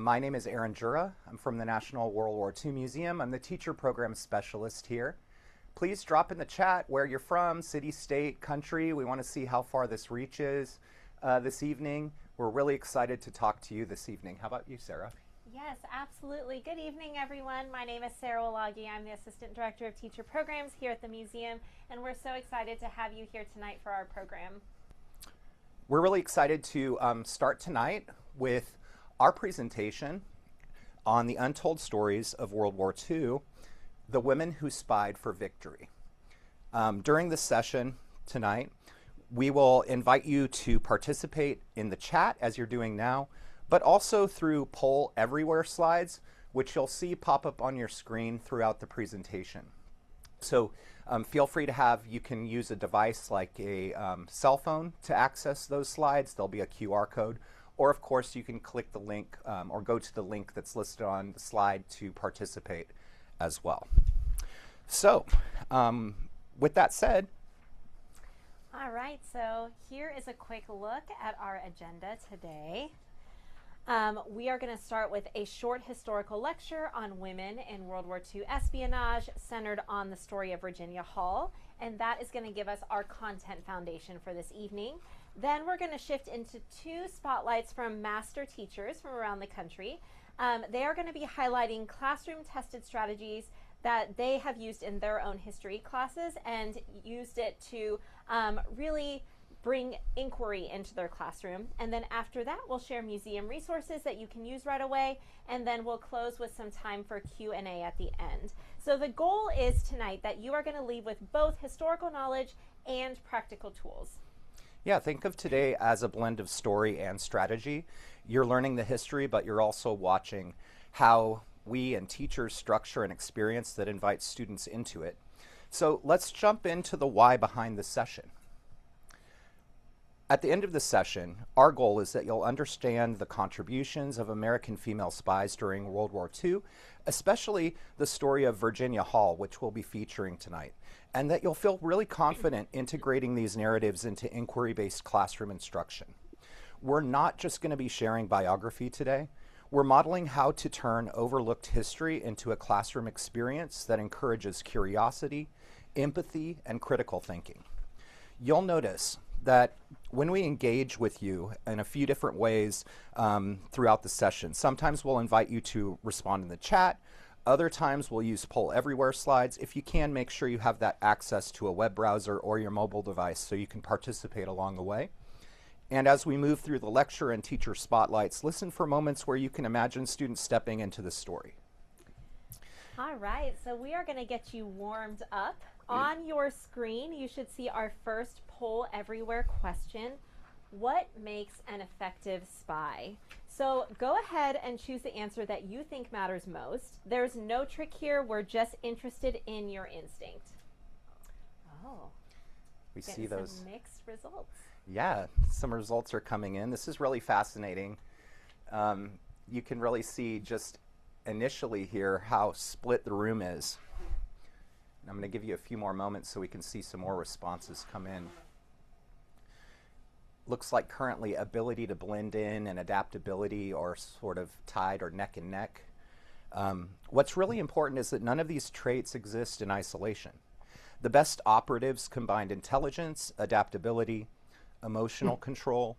My name is Aaron Jura. I'm from the National WWII Museum. I'm the teacher program specialist here. Please drop in the chat where you're from, city, state, country. We want to see how far this reaches this evening. We're really excited to talk to you this evening. How about you, Sarah? Yes, absolutely. Good evening, everyone. My name is Sarah Walagi. I'm the Assistant Director of Teacher Programs here at the museum, and we're so excited to have you here tonight for our program. We're really excited to start tonight with our presentation on the untold stories of World War II, the women who spied for victory. During this session tonight, we will invite you to participate in the chat as you're doing now, but also through poll everywhere slides, which you'll see pop up on your screen throughout the presentation. So feel free to you can use a device like a cell phone to access those slides. There'll be a QR code. Or of course, you can click the link or go to the link that's listed on the slide to participate as well. So with that said. All right, so here is a quick look at our agenda today. We are going to start with a short historical lecture on women in World War II espionage centered on the story of Virginia Hall, and that is going to give us our content foundation for this evening. Then we're going to shift into two spotlights from master teachers from around the country. They are going to be highlighting classroom tested strategies that they have used in their own history classes and used it to really bring inquiry into their classroom. And then after that, we'll share museum resources that you can use right away, and then we'll close with some time for Q&A at the end. So the goal is tonight that you are going to leave with both historical knowledge and practical tools. Yeah, think of today as a blend of story and strategy. You're learning the history, but you're also watching how we and teachers structure an experience that invites students into it. So let's jump into the why behind the session. At the end of the session, our goal is that you'll understand the contributions of American female spies during World War II, especially the story of Virginia Hall, which we'll be featuring tonight, and that you'll feel really confident integrating these narratives into inquiry-based classroom instruction. We're not just going to be sharing biography today. We're modeling how to turn overlooked history into a classroom experience that encourages curiosity, empathy, and critical thinking. You'll notice that when we engage with you in a few different ways throughout the session, sometimes we'll invite you to respond in the chat. Other times we'll use poll everywhere slides. If you can, make sure you have that access to a web browser or your mobile device so you can participate along the way. And as we move through the lecture and teacher spotlights, listen for moments where you can imagine students stepping into the story. All right, so we are going to get you warmed up. On your screen, you should see our first poll everywhere question. What makes an effective spy? So go ahead and choose the answer that you think matters most. There's no trick here. We're just interested in your instinct. Oh, we see those some mixed results. Yeah, some results are coming in. This is really fascinating. You can really see just initially here how split the room is. I'm going to give you a few more moments so we can see some more responses come in. Looks like currently ability to blend in and adaptability are sort of tied or neck and neck. What's really important is that none of these traits exist in isolation. The best operatives combined intelligence, adaptability, emotional control,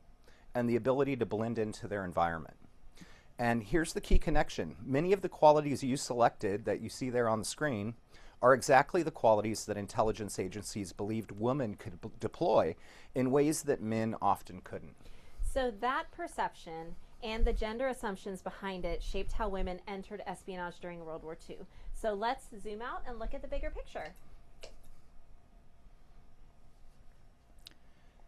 and the ability to blend into their environment. And here's the key connection. Many of the qualities you selected that you see there on the screen are exactly the qualities that intelligence agencies believed women could deploy in ways that men often couldn't. So that perception and the gender assumptions behind it shaped how women entered espionage during World War II. So let's zoom out and look at the bigger picture.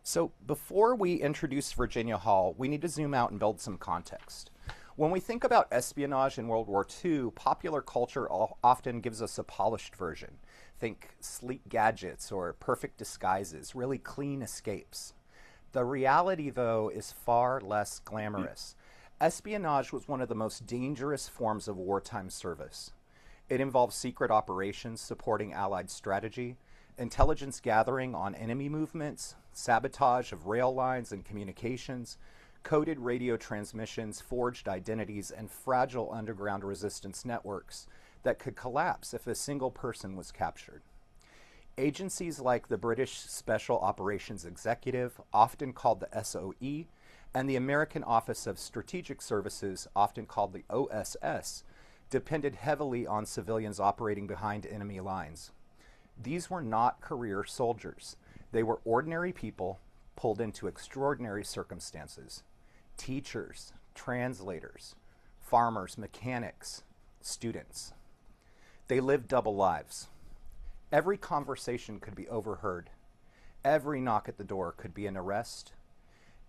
So before we introduce Virginia Hall, we need to zoom out and build some context. When we think about espionage in World War II, popular culture often gives us a polished version. Think sleek gadgets or perfect disguises, really clean escapes. The reality, though, is far less glamorous. Espionage was one of the most dangerous forms of wartime service. It involved secret operations supporting Allied strategy, intelligence gathering on enemy movements, sabotage of rail lines and communications, coded radio transmissions, forged identities, and fragile underground resistance networks that could collapse if a single person was captured. Agencies like the British Special Operations Executive, often called the SOE, and the American Office of Strategic Services, often called the OSS, depended heavily on civilians operating behind enemy lines. These were not career soldiers. They were ordinary people pulled into extraordinary circumstances. Teachers, translators, farmers, mechanics, students. They lived double lives. Every conversation could be overheard. Every knock at the door could be an arrest.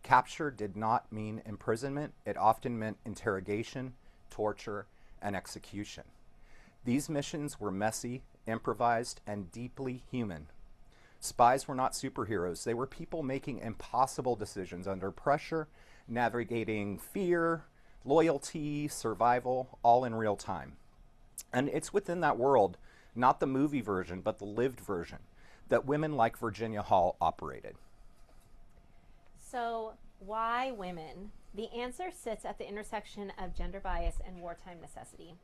Capture did not mean imprisonment. It often meant interrogation, torture, and execution. These missions were messy, improvised, and deeply human. Spies were not superheroes. They were people making impossible decisions under pressure, navigating fear, loyalty, survival, all in real time. And it's within that world, not the movie version, but the lived version, that women like Virginia Hall operated. So, why women? The answer sits at the intersection of gender bias and wartime necessity.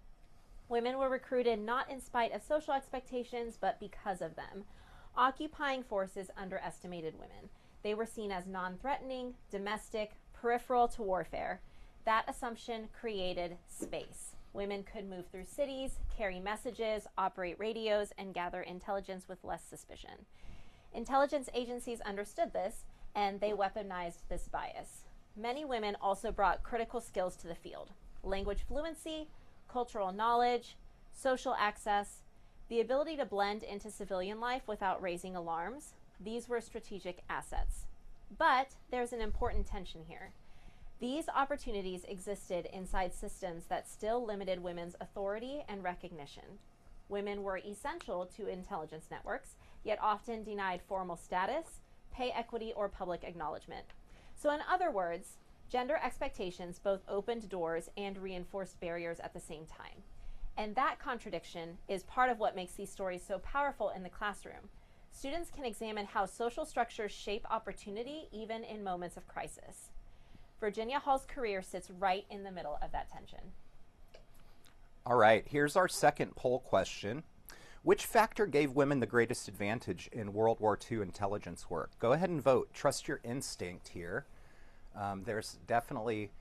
Women were recruited not in spite of social expectations, but because of them. Occupying forces underestimated women. They were seen as non-threatening, domestic, peripheral to warfare. That assumption created space. Women could move through cities, carry messages, operate radios, and gather intelligence with less suspicion. Intelligence agencies understood this, and they weaponized this bias. Many women also brought critical skills to the field: language fluency, cultural knowledge, social access, the ability to blend into civilian life without raising alarms. These were strategic assets. But there's an important tension here. These opportunities existed inside systems that still limited women's authority and recognition. Women were essential to intelligence networks, yet often denied formal status, pay equity, or public acknowledgement. So in other words, gender expectations both opened doors and reinforced barriers at the same time. And that contradiction is part of what makes these stories so powerful in the classroom. Students can examine how social structures shape opportunity even in moments of crisis. Virginia Hall's career sits right in the middle of that tension. All right, here's our second poll question. Which factor gave women the greatest advantage in World War II intelligence work? Go ahead and vote. Trust your instinct here. There's definitely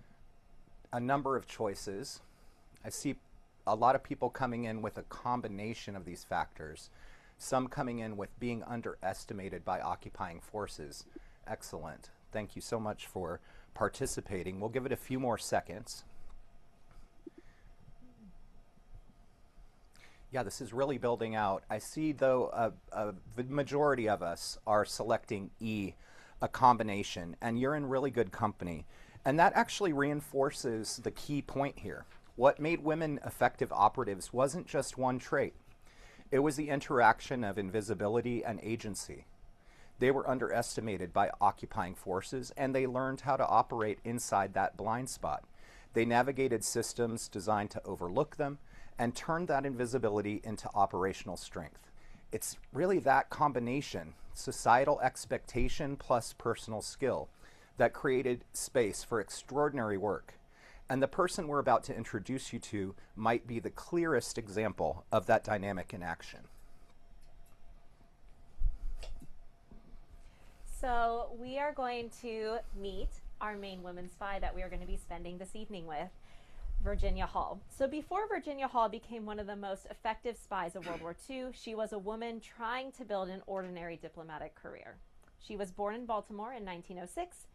a number of choices. I see a lot of people coming in with a combination of these factors. Some coming in with being underestimated by occupying forces. Excellent. Thank you so much for participating. We'll give it a few more seconds. Yeah, this is really building out. I see, though, the majority of us are selecting E, a combination, and you're in really good company. And that actually reinforces the key point here. What made women effective operatives wasn't just one trait. It was the interaction of invisibility and agency. They were underestimated by occupying forces, and they learned how to operate inside that blind spot. They navigated systems designed to overlook them and turned that invisibility into operational strength. It's really that combination, societal expectation plus personal skill, that created space for extraordinary work. And the person we're about to introduce you to might be the clearest example of that dynamic in action. So we are going to meet our main women spy that we are going to be spending this evening with, Virginia Hall. So before Virginia Hall became one of the most effective spies of World War II, she was a woman trying to build an ordinary diplomatic career. She was born in Baltimore in 1906,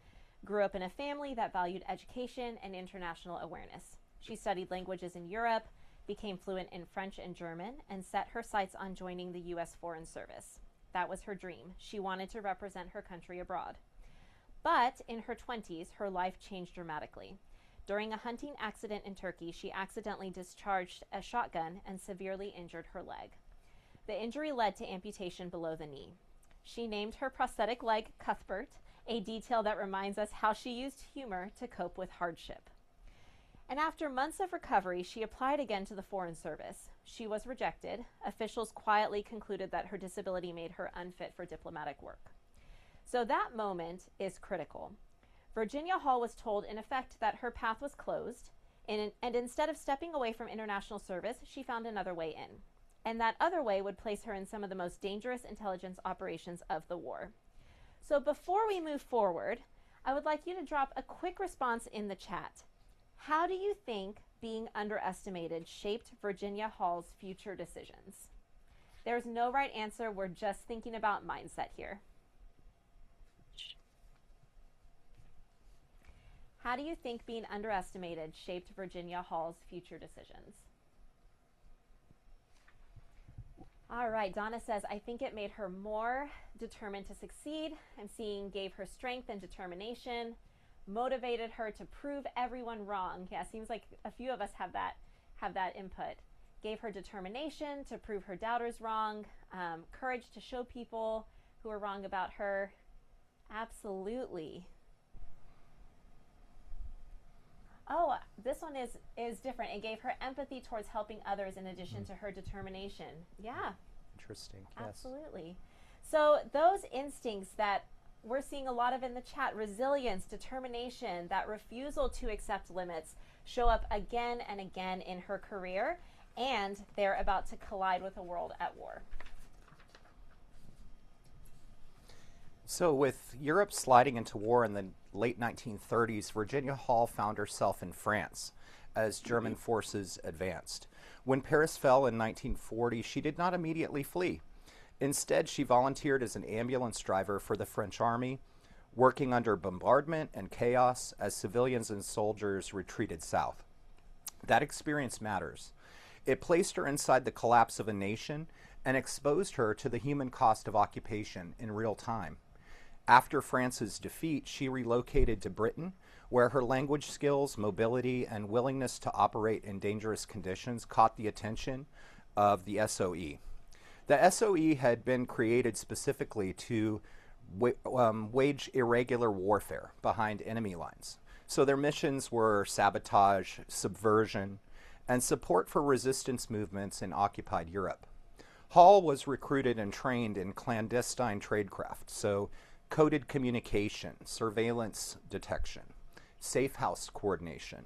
grew up in a family that valued education and international awareness. She studied languages in Europe, became fluent in French and German, and set her sights on joining the U.S. Foreign Service. That was her dream. She wanted to represent her country abroad. But in her 20s, her life changed dramatically. During a hunting accident in Turkey, she accidentally discharged a shotgun and severely injured her leg. The injury led to amputation below the knee. She named her prosthetic leg Cuthbert, a detail that reminds us how she used humor to cope with hardship. And after months of recovery, she applied again to the Foreign Service. She was rejected. Officials quietly concluded that her disability made her unfit for diplomatic work. So that moment is critical. Virginia Hall was told, in effect, that her path was closed, and instead of stepping away from international service, she found another way in. And that other way would place her in some of the most dangerous intelligence operations of the war. So before we move forward, I would like you to drop a quick response in the chat. How do you think being underestimated shaped Virginia Hall's future decisions? There's no right answer. We're just thinking about mindset here. How do you think being underestimated shaped Virginia Hall's future decisions? All right, Donna says, I think it made her more determined to succeed. I'm seeing gave her strength and determination, motivated her to prove everyone wrong. Yeah, seems like a few of us have that input. Gave her determination to prove her doubters wrong, courage to show people who are wrong about her. Absolutely. Oh, this one is different. It gave her empathy towards helping others in addition to her determination. Yeah. Interesting. Yes. Absolutely. So those instincts that we're seeing a lot of in the chat, resilience, determination, that refusal to accept limits, show up again and again in her career, and they're about to collide with a world at war. So with Europe sliding into war in the late 1930s, Virginia Hall found herself in France as German forces advanced. When Paris fell in 1940, she did not immediately flee. Instead, she volunteered as an ambulance driver for the French army, working under bombardment and chaos as civilians and soldiers retreated south. That experience matters. It placed her inside the collapse of a nation and exposed her to the human cost of occupation in real time. After France's defeat, she relocated to Britain, where her language skills, mobility, and willingness to operate in dangerous conditions caught the attention of the SOE. The SOE had been created specifically to wage irregular warfare behind enemy lines. So their missions were sabotage, subversion, and support for resistance movements in occupied Europe. Hall was recruited and trained in clandestine tradecraft, so coded communication, surveillance detection, safe house coordination,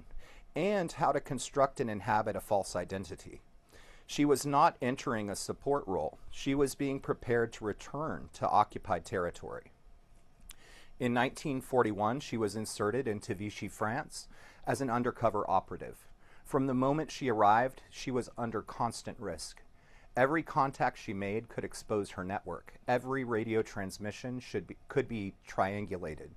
and how to construct and inhabit a false identity. She was not entering a support role. She was being prepared to return to occupied territory. In 1941, she was inserted into Vichy, France, as an undercover operative. From the moment she arrived, she was under constant risk. Every contact she made could expose her network. Every radio transmission could be triangulated.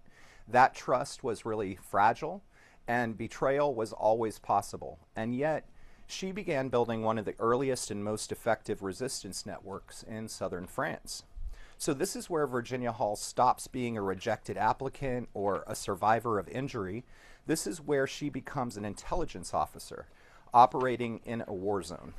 That trust was really fragile, and betrayal was always possible. And yet, she began building one of the earliest and most effective resistance networks in southern France. So this is where Virginia Hall stops being a rejected applicant or a survivor of injury. This is where she becomes an intelligence officer operating in a war zone.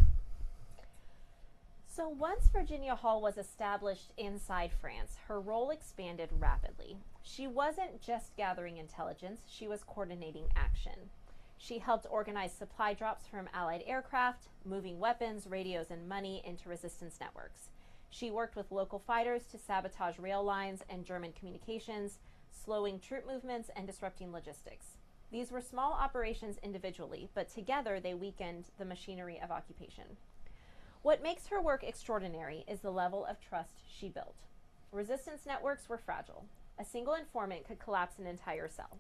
So once Virginia Hall was established inside France, her role expanded rapidly. She wasn't just gathering intelligence, she was coordinating action. She helped organize supply drops from Allied aircraft, moving weapons, radios, and money into resistance networks. She worked with local fighters to sabotage rail lines and German communications, slowing troop movements and disrupting logistics. These were small operations individually, but together they weakened the machinery of occupation. What makes her work extraordinary is the level of trust she built. Resistance networks were fragile. A single informant could collapse an entire cell.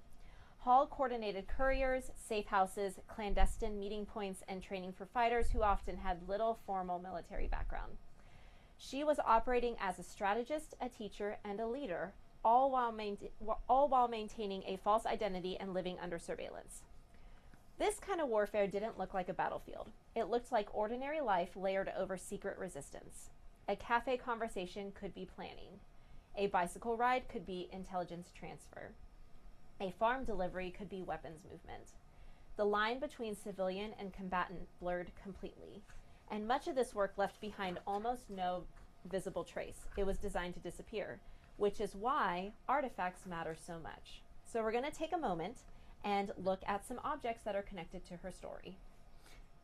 Hall coordinated couriers, safe houses, clandestine meeting points, and training for fighters who often had little formal military background. She was operating as a strategist, a teacher, and a leader, all while maintaining a false identity and living under surveillance. This kind of warfare didn't look like a battlefield. It looked like ordinary life layered over secret resistance. A cafe conversation could be planning. A bicycle ride could be intelligence transfer. A farm delivery could be weapons movement. The line between civilian and combatant blurred completely, and much of this work left behind almost no visible trace. It was designed to disappear, which is why artifacts matter so much. So we're going to take a moment and look at some objects that are connected to her story.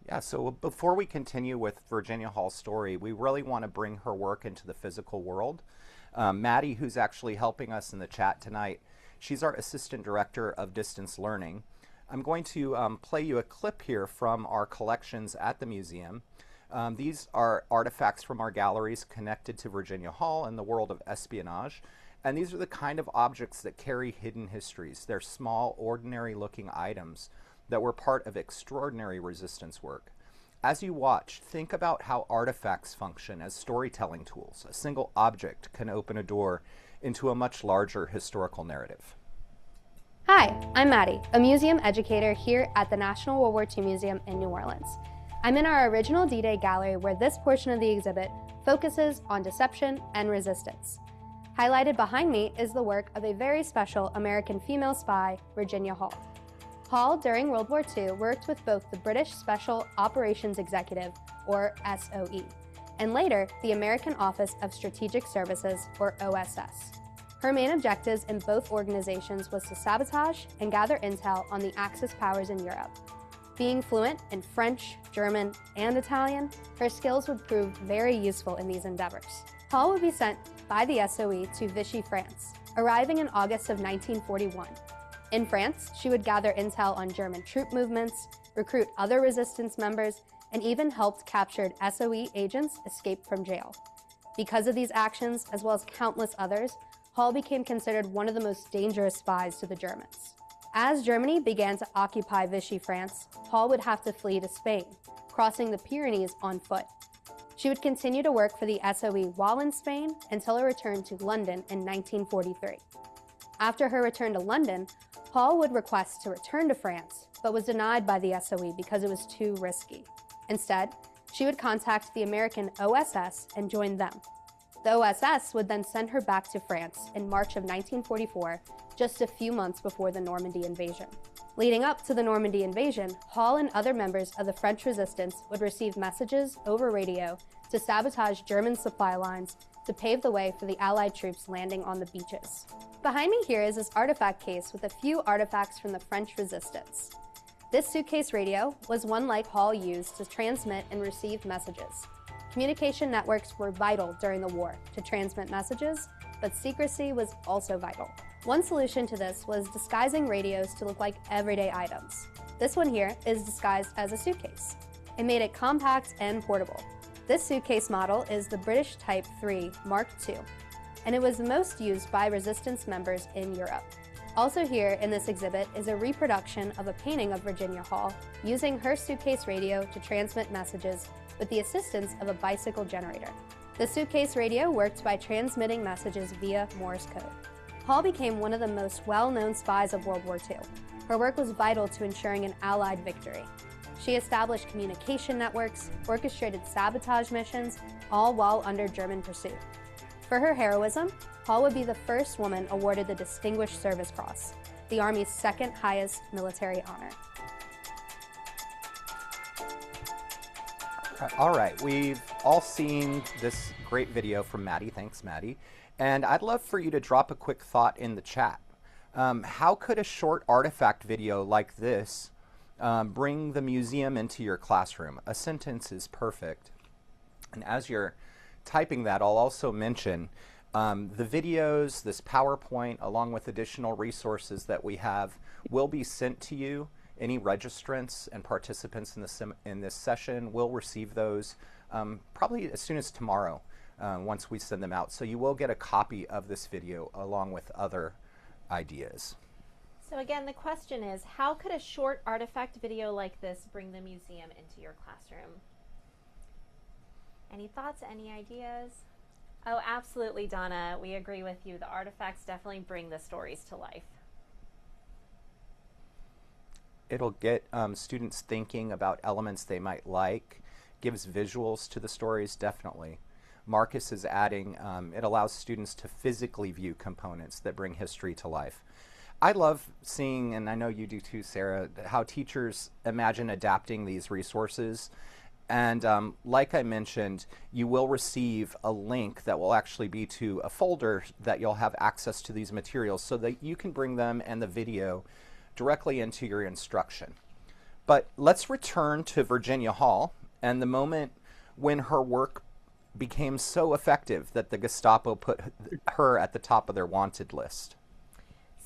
Yeah, so before we continue with Virginia Hall's story, we really want to bring her work into the physical world. Maddie, who's actually helping us in the chat tonight, She's our Assistant Director of Distance Learning. I'm going to play you a clip here from our collections at the museum. These are artifacts from our galleries connected to Virginia Hall and the world of espionage. And these are the kind of objects that carry hidden histories. They're small, ordinary-looking items that were part of extraordinary resistance work. As you watch, think about how artifacts function as storytelling tools. A single object can open a door into a much larger historical narrative. Hi, I'm Maddie, a museum educator here at the National WWII Museum in New Orleans. I'm in our original D-Day gallery where this portion of the exhibit focuses on deception and resistance. Highlighted behind me is the work of a very special American female spy, Virginia Hall. Hall, during World War II, worked with both the British Special Operations Executive, or SOE, and later the American Office of Strategic Services, or OSS. Her main objectives in both organizations was to sabotage and gather intel on the Axis powers in Europe. Being fluent in French, German, and Italian, her skills would prove very useful in these endeavors. Hall would be sent by the SOE to Vichy, France, arriving in August of 1941. In France, she would gather intel on German troop movements, recruit other resistance members, and even helped captured SOE agents escape from jail. Because of these actions, as well as countless others, Hall became considered one of the most dangerous spies to the Germans. As Germany began to occupy Vichy France, Hall would have to flee to Spain, crossing the Pyrenees on foot. She would continue to work for the SOE while in Spain until her return to London in 1943. After her return to London, Hall would request to return to France, but was denied by the SOE because it was too risky. Instead, she would contact the American OSS and join them. The OSS would then send her back to France in March of 1944, just a few months before the Normandy invasion. Leading up to the Normandy invasion, Hall and other members of the French resistance would receive messages over radio to sabotage German supply lines to pave the way for the Allied troops landing on the beaches. Behind me here is this artifact case with a few artifacts from the French resistance. This suitcase radio was one like Hall used to transmit and receive messages. Communication networks were vital during the war to transmit messages, but secrecy was also vital. One solution to this was disguising radios to look like everyday items. This one here is disguised as a suitcase. It made it compact and portable. This suitcase model is the British Type 3 Mark II, and it was most used by resistance members in Europe. Also here in this exhibit is a reproduction of a painting of Virginia Hall using her suitcase radio to transmit messages with the assistance of a bicycle generator. The suitcase radio worked by transmitting messages via Morse code. Hall became one of the most well-known spies of World War II. Her work was vital to ensuring an Allied victory. She established communication networks, orchestrated sabotage missions, all while under German pursuit. For her heroism, Hall would be the first woman awarded the Distinguished Service Cross, the Army's second highest military honor. All right, we've all seen this great video from Maddie. Thanks, Maddie. And I'd love for you to drop a quick thought in the chat. How could a short artifact video like this bring the museum into your classroom? A sentence is perfect. And as you're typing that, I'll also mention the videos, this PowerPoint, along with additional resources that we have, will be sent to you. Any registrants and participants in this session will receive those probably as soon as tomorrow once we send them out. So you will get a copy of this video along with other ideas. So again, the question is, how could a short artifact video like this bring the museum into your classroom? Any thoughts, any ideas? Oh, absolutely, Donna. We agree with you. The artifacts definitely bring the stories to life. It'll get students thinking about elements they might like, gives visuals to the stories, definitely. Marcus is adding, it allows students to physically view components that bring history to life. I love seeing, and I know you do too, Sarah, how teachers imagine adapting these resources. And like I mentioned, you will receive a link that will actually be to a folder that you'll have access to these materials so that you can bring them and the video directly into your instruction. But let's return to Virginia Hall and the moment when her work became so effective that the Gestapo put her at the top of their wanted list.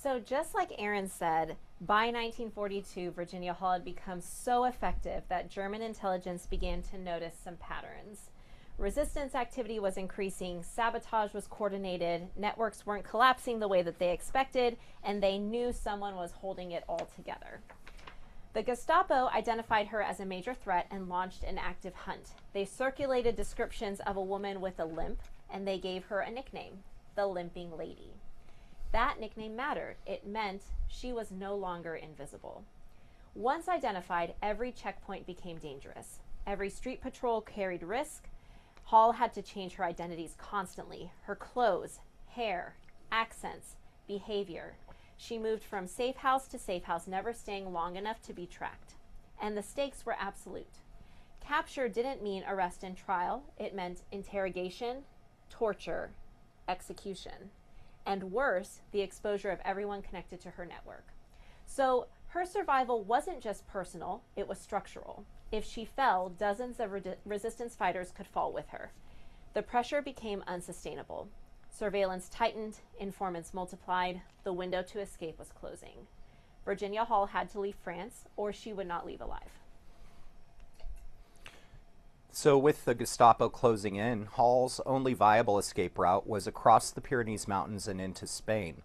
So just like Aaron said, by 1942, Virginia Hall had become so effective that German intelligence began to notice some patterns. Resistance activity was increasing, sabotage was coordinated, networks weren't collapsing the way that they expected, and they knew someone was holding it all together. The Gestapo identified her as a major threat and launched an active hunt. They circulated descriptions of a woman with a limp, and they gave her a nickname, the Limping Lady. That nickname mattered. It meant she was no longer invisible. Once identified, every checkpoint became dangerous. Every street patrol carried risk. Hall had to change her identities constantly. Her clothes, hair, accents, behavior. She moved from safe house to safe house, never staying long enough to be tracked. And the stakes were absolute. Capture didn't mean arrest and trial. It meant interrogation, torture, execution. And worse, the exposure of everyone connected to her network. So her survival wasn't just personal, it was structural. If she fell, dozens of resistance fighters could fall with her. The pressure became unsustainable. Surveillance tightened, informants multiplied, the window to escape was closing. Virginia Hall had to leave France, or she would not leave alive. So with the Gestapo closing in, Hall's only viable escape route was across the Pyrenees Mountains and into Spain.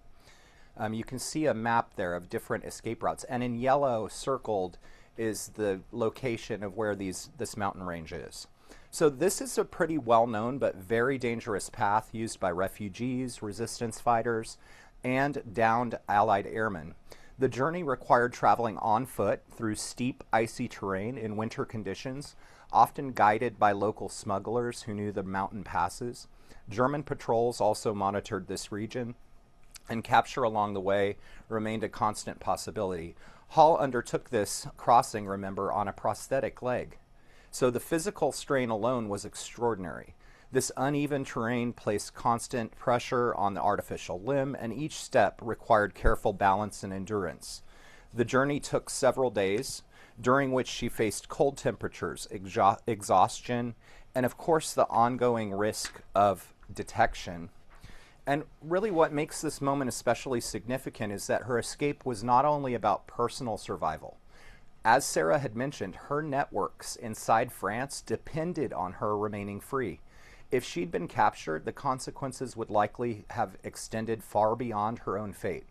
You can see a map there of different escape routes, and in yellow circled is the location of where this mountain range is. So this is a pretty well-known but very dangerous path used by refugees, resistance fighters, and downed Allied airmen. The journey required traveling on foot through steep, icy terrain in winter conditions, often guided by local smugglers who knew the mountain passes. German patrols also monitored this region, and capture along the way remained a constant possibility. Hall undertook this crossing, remember, on a prosthetic leg. So the physical strain alone was extraordinary. This uneven terrain placed constant pressure on the artificial limb, and each step required careful balance and endurance. The journey took several days, during which she faced cold temperatures, exhaustion, and of course the ongoing risk of detection. And really what makes this moment especially significant is that her escape was not only about personal survival. As Sarah had mentioned, her networks inside France depended on her remaining free. If she'd been captured, the consequences would likely have extended far beyond her own fate.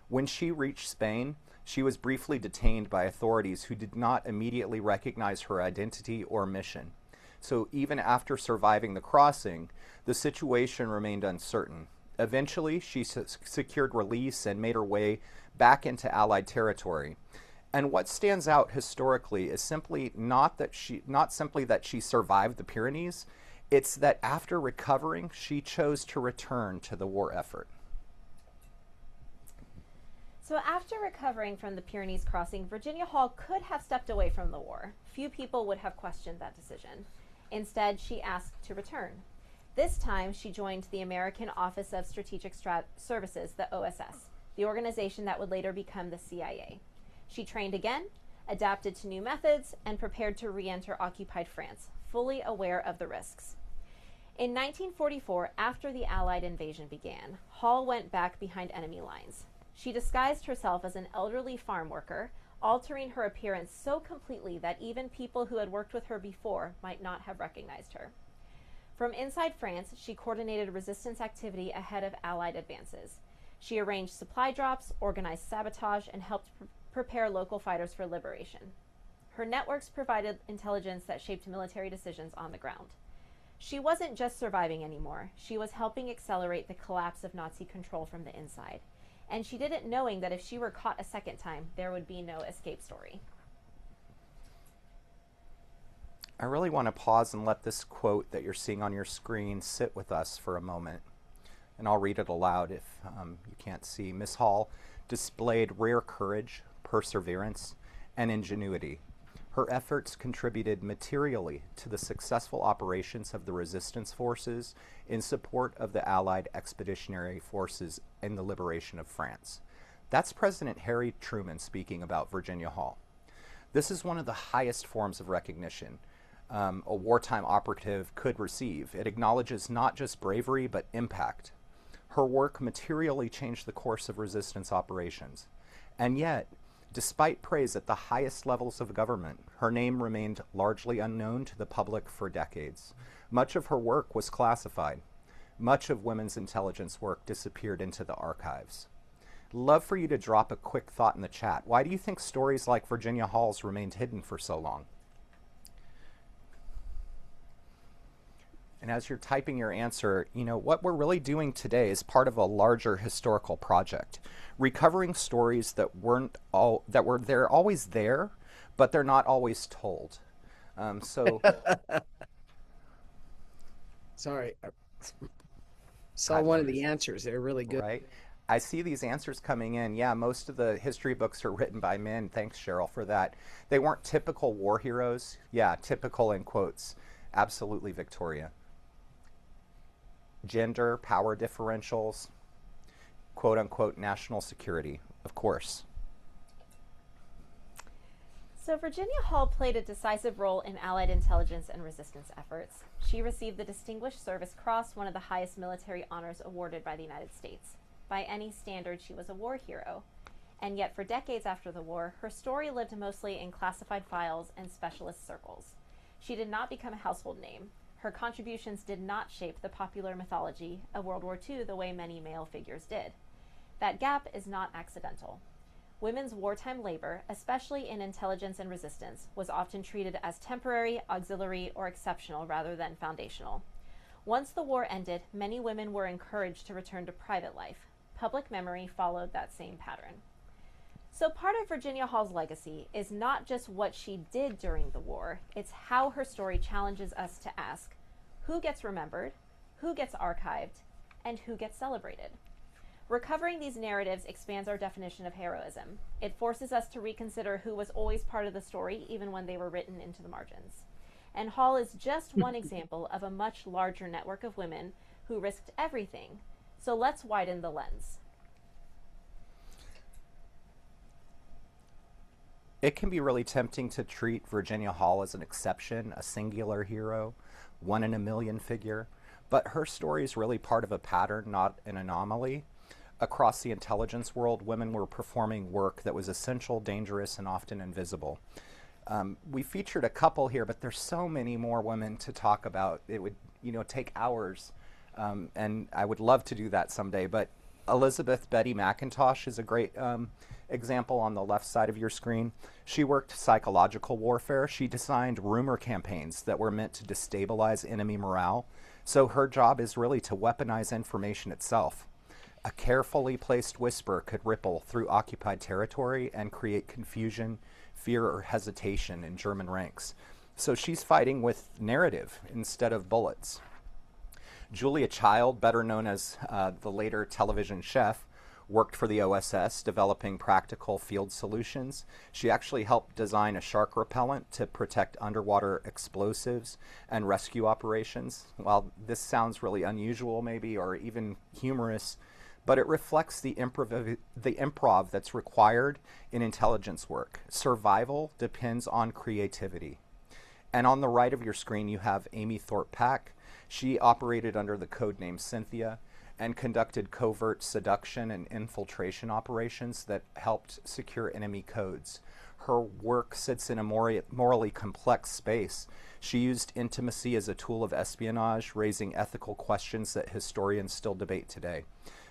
When she reached Spain, she was briefly detained by authorities who did not immediately recognize her identity or mission. So even after surviving the crossing, the situation remained uncertain. Eventually, she secured release and made her way back into Allied territory. And what stands out historically is simply not simply that she survived the Pyrenees, it's that after recovering, she chose to return to the war effort. So after recovering from the Pyrenees crossing, Virginia Hall could have stepped away from the war. Few people would have questioned that decision. Instead, she asked to return. This time, she joined the American Office of Strategic Services, the OSS, the organization that would later become the CIA. She trained again, adapted to new methods, and prepared to re-enter occupied France, fully aware of the risks. In 1944, after the Allied invasion began, Hall went back behind enemy lines. She disguised herself as an elderly farm worker, altering her appearance so completely that even people who had worked with her before might not have recognized her. From inside France, she coordinated resistance activity ahead of Allied advances. She arranged supply drops, organized sabotage, and helped prepare local fighters for liberation. Her networks provided intelligence that shaped military decisions on the ground. She wasn't just surviving anymore. She was helping accelerate the collapse of Nazi control from the inside. And she did it knowing that if she were caught a second time, there would be no escape story. I really want to pause and let this quote that you're seeing on your screen sit with us for a moment. And I'll read it aloud if you can't see. Miss Hall displayed rare courage, perseverance, and ingenuity. Her efforts contributed materially to the successful operations of the resistance forces in support of the Allied expeditionary forces in the liberation of France. That's President Harry Truman speaking about Virginia Hall. This is one of the highest forms of recognition a wartime operative could receive. It acknowledges not just bravery, but impact. Her work materially changed the course of resistance operations. And yet, despite praise at the highest levels of government, her name remained largely unknown to the public for decades. Much of her work was classified. Much of women's intelligence work disappeared into the archives. Love for you to drop a quick thought in the chat. Why do you think stories like Virginia Hall's remained hidden for so long? And as you're typing your answer, what we're really doing today is part of a larger historical project, recovering stories that they're always there, but they're not always told. Sorry, I saw one of the answers. They're really good. Right. I see these answers coming in. Yeah, most of the history books are written by men. Thanks, Cheryl, for that. They weren't typical war heroes. Yeah, typical in quotes. Absolutely, Victoria. Gender, power differentials, quote unquote, national security, of course. So Virginia Hall played a decisive role in Allied intelligence and resistance efforts. She received the Distinguished Service Cross, one of the highest military honors awarded by the United States. By any standard, she was a war hero. And yet, for decades after the war, her story lived mostly in classified files and specialist circles. She did not become a household name. Her contributions did not shape the popular mythology of World War II the way many male figures did. That gap is not accidental. Women's wartime labor, especially in intelligence and resistance, was often treated as temporary, auxiliary, or exceptional rather than foundational. Once the war ended, many women were encouraged to return to private life. Public memory followed that same pattern. So part of Virginia Hall's legacy is not just what she did during the war, it's how her story challenges us to ask, who gets remembered, who gets archived, and who gets celebrated? Recovering these narratives expands our definition of heroism. It forces us to reconsider who was always part of the story, even when they were written into the margins. And Hall is just one example of a much larger network of women who risked everything. So let's widen the lens. It can be really tempting to treat Virginia Hall as an exception, a singular hero, one in a million figure, but her story is really part of a pattern, not an anomaly. Across the intelligence world, women were performing work that was essential, dangerous, and often invisible. We featured a couple here, but there's so many more women to talk about. It would, take hours, and I would love to do that someday. But Elizabeth Betty McIntosh is a great example on the left side of your screen. She worked psychological warfare. She designed rumor campaigns that were meant to destabilize enemy morale. So her job is really to weaponize information itself. A carefully placed whisper could ripple through occupied territory and create confusion, fear, or hesitation in German ranks. So she's fighting with narrative instead of bullets. Julia Child, better known as the later television chef, worked for the OSS, developing practical field solutions. She actually helped design a shark repellent to protect underwater explosives and rescue operations. While this sounds really unusual maybe, or even humorous, but it reflects the improv that's required in intelligence work. Survival depends on creativity. And on the right of your screen, you have Amy Thorpe Pack. She operated under the code name Cynthia and conducted covert seduction and infiltration operations that helped secure enemy codes. Her work sits in a morally complex space. She used intimacy as a tool of espionage, raising ethical questions that historians still debate today.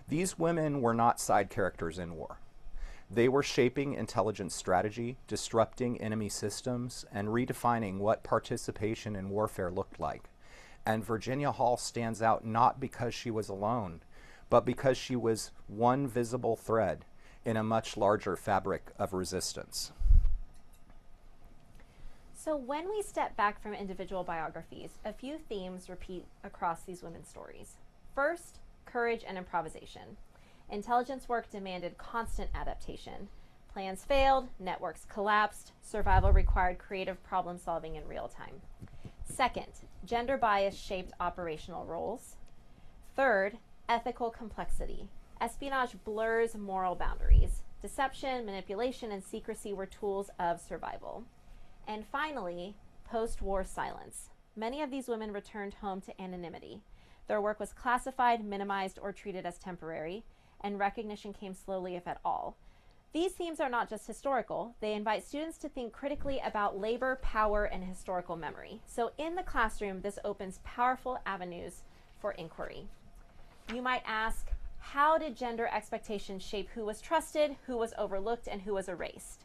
These women were not side characters in war. They were shaping intelligence strategy, disrupting enemy systems, and redefining what participation in warfare looked like. And Virginia Hall stands out not because she was alone, but because she was one visible thread in a much larger fabric of resistance. So when we step back from individual biographies, a few themes repeat across these women's stories. First, courage and improvisation. Intelligence work demanded constant adaptation. Plans failed, networks collapsed, survival required creative problem solving in real time. Second, gender bias shaped operational roles. Third, ethical complexity. Espionage blurs moral boundaries. Deception, manipulation, and secrecy were tools of survival. And finally, post-war silence. Many of these women returned home to anonymity. Their work was classified, minimized, or treated as temporary, and recognition came slowly, if at all. These themes are not just historical, they invite students to think critically about labor, power, and historical memory. So in the classroom, this opens powerful avenues for inquiry. You might ask, how did gender expectations shape who was trusted, who was overlooked, and who was erased?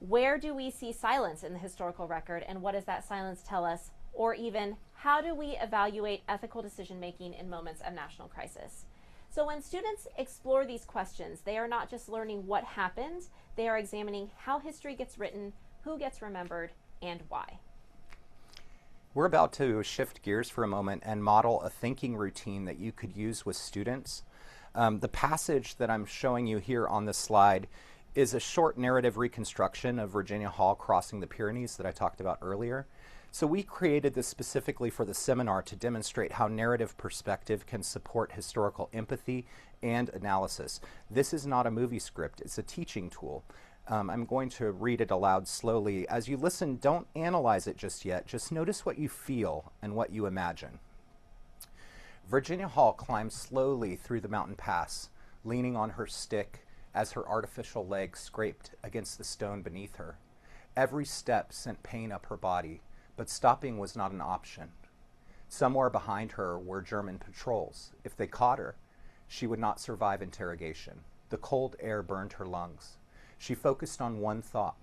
Where do we see silence in the historical record, and what does that silence tell us? Or even, how do we evaluate ethical decision-making in moments of national crisis? So when students explore these questions, they are not just learning what happened, they are examining how history gets written, who gets remembered, and why. We're about to shift gears for a moment and model a thinking routine that you could use with students. The passage that I'm showing you here on this slide is a short narrative reconstruction of Virginia Hall crossing the Pyrenees that I talked about earlier. So we created this specifically for the seminar to demonstrate how narrative perspective can support historical empathy and analysis. This is not a movie script, it's a teaching tool. I'm going to read it aloud slowly. As you listen, don't analyze it just yet, just notice what you feel and what you imagine. Virginia Hall climbed slowly through the mountain pass, leaning on her stick as her artificial legs scraped against the stone beneath her. Every step sent pain up her body, but stopping was not an option. Somewhere behind her were German patrols. If they caught her, she would not survive interrogation. The cold air burned her lungs. She focused on one thought: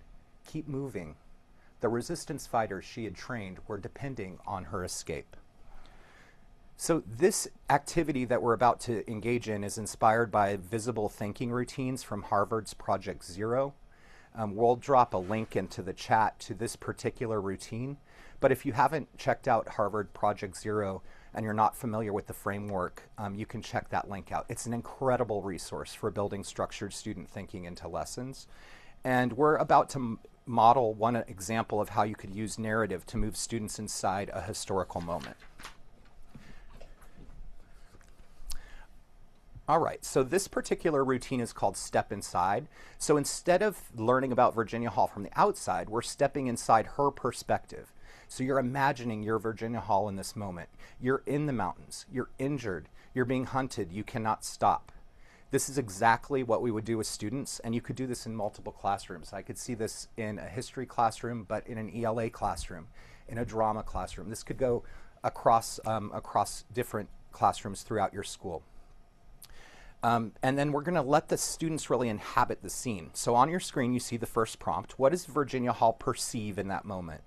keep moving. The resistance fighters she had trained were depending on her escape. So this activity that we're about to engage in is inspired by visible thinking routines from Harvard's Project Zero. We'll drop a link into the chat to this particular routine. But if you haven't checked out Harvard Project Zero and you're not familiar with the framework, you can check that link out. It's an incredible resource for building structured student thinking into lessons. And we're about to model one example of how you could use narrative to move students inside a historical moment. All right, so this particular routine is called Step Inside. So instead of learning about Virginia Hall from the outside, we're stepping inside her perspective. So you're imagining your Virginia Hall in this moment. You're in the mountains, you're injured, you're being hunted, you cannot stop. This is exactly what we would do with students, and you could do this in multiple classrooms. I could see this in a history classroom, but in an ELA classroom, in a drama classroom. This could go across different classrooms throughout your school. And then we're going to let the students really inhabit the scene. So on your screen, you see the first prompt. What does Virginia Hall perceive in that moment?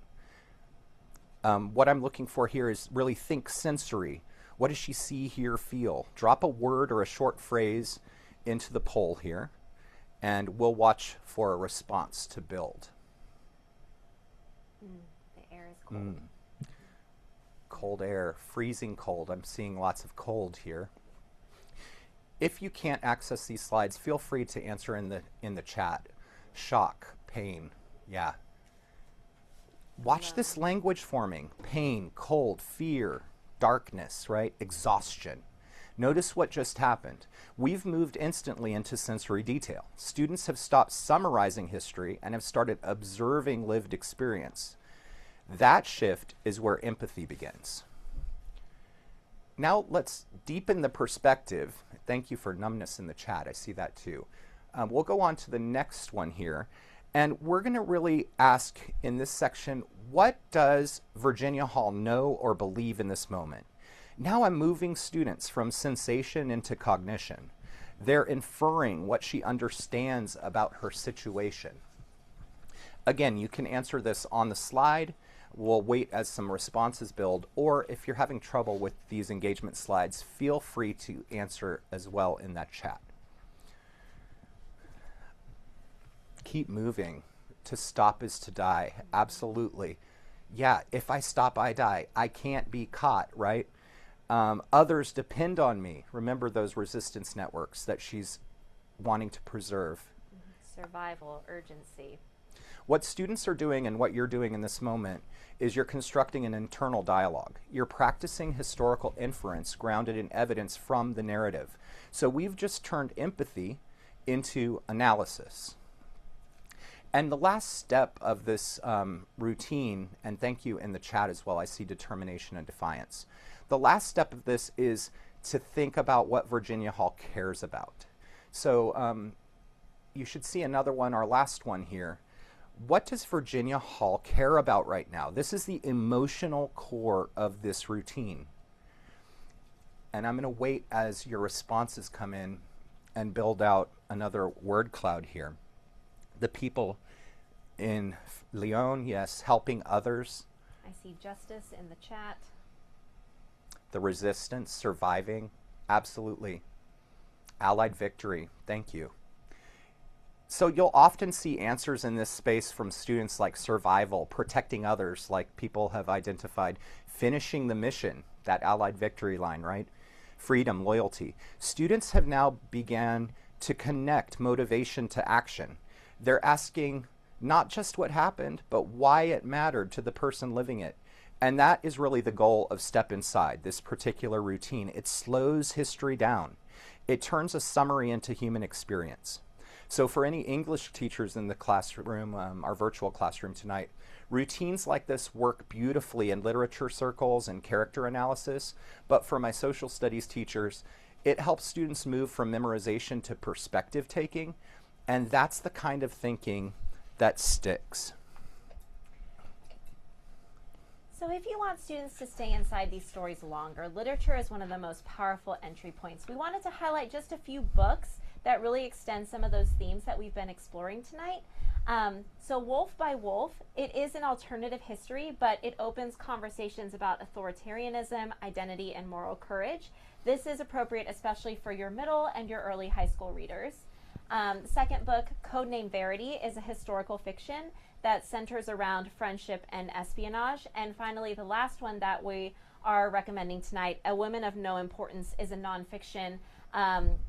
What I'm looking for here is really think sensory. What does she see, hear, feel? Drop a word or a short phrase into the poll here, and we'll watch for a response to build. The air is cold. Cold air, freezing cold. I'm seeing lots of cold here. If you can't access these slides, feel free to answer in the chat. Shock, pain, yeah. Watch this language forming. Pain, cold, fear, darkness, right? Exhaustion. Notice what just happened. We've moved instantly into sensory detail. Students have stopped summarizing history and have started observing lived experience. That shift is where empathy begins. Now let's deepen the perspective. Thank you for numbness in the chat. I see that too. We'll go on to the next one here. And we're going to really ask in this section, what does Virginia Hall know or believe in this moment? Now I'm moving students from sensation into cognition. They're inferring what she understands about her situation. Again, you can answer this on the slide. We'll wait as some responses build, or if you're having trouble with these engagement slides, feel free to answer as well in that chat. Keep moving. To stop is to die. Absolutely. Yeah, if I stop, I die. I can't be caught, right? Others depend on me. Remember those resistance networks that she's wanting to preserve. Survival, urgency. What students are doing and what you're doing in this moment is you're constructing an internal dialogue. You're practicing historical inference grounded in evidence from the narrative. So we've just turned empathy into analysis. And the last step of this routine, and thank you in the chat as well, I see determination and defiance. The last step of this is to think about what Virginia Hall cares about. So you should see another one, our last one here. What does Virginia Hall care about right now? This is the emotional core of this routine. And I'm going to wait as your responses come in and build out another word cloud here. The people in Lyon, yes, helping others. I see justice in the chat. The resistance, surviving, absolutely. Allied victory, thank you. So you'll often see answers in this space from students like survival, protecting others, like people have identified, finishing the mission, that Allied victory line, right? Freedom, loyalty. Students have now began to connect motivation to action. They're asking not just what happened, but why it mattered to the person living it. And that is really the goal of Step Inside, this particular routine. It slows history down. It turns a summary into human experience. So for any English teachers in the classroom, our virtual classroom tonight, routines like this work beautifully in literature circles and character analysis. But for my social studies teachers, it helps students move from memorization to perspective taking. And that's the kind of thinking that sticks. So if you want students to stay inside these stories longer, literature is one of the most powerful entry points. We wanted to highlight just a few books that really extend some of those themes that we've been exploring tonight. So Wolf by Wolf, it is an alternative history, but it opens conversations about authoritarianism, identity, and moral courage. This is appropriate especially for your middle and your early high school readers. The second book, Codename Verity, is a historical fiction that centers around friendship and espionage. And finally, the last one that we are recommending tonight, A Woman of No Importance, is a nonfiction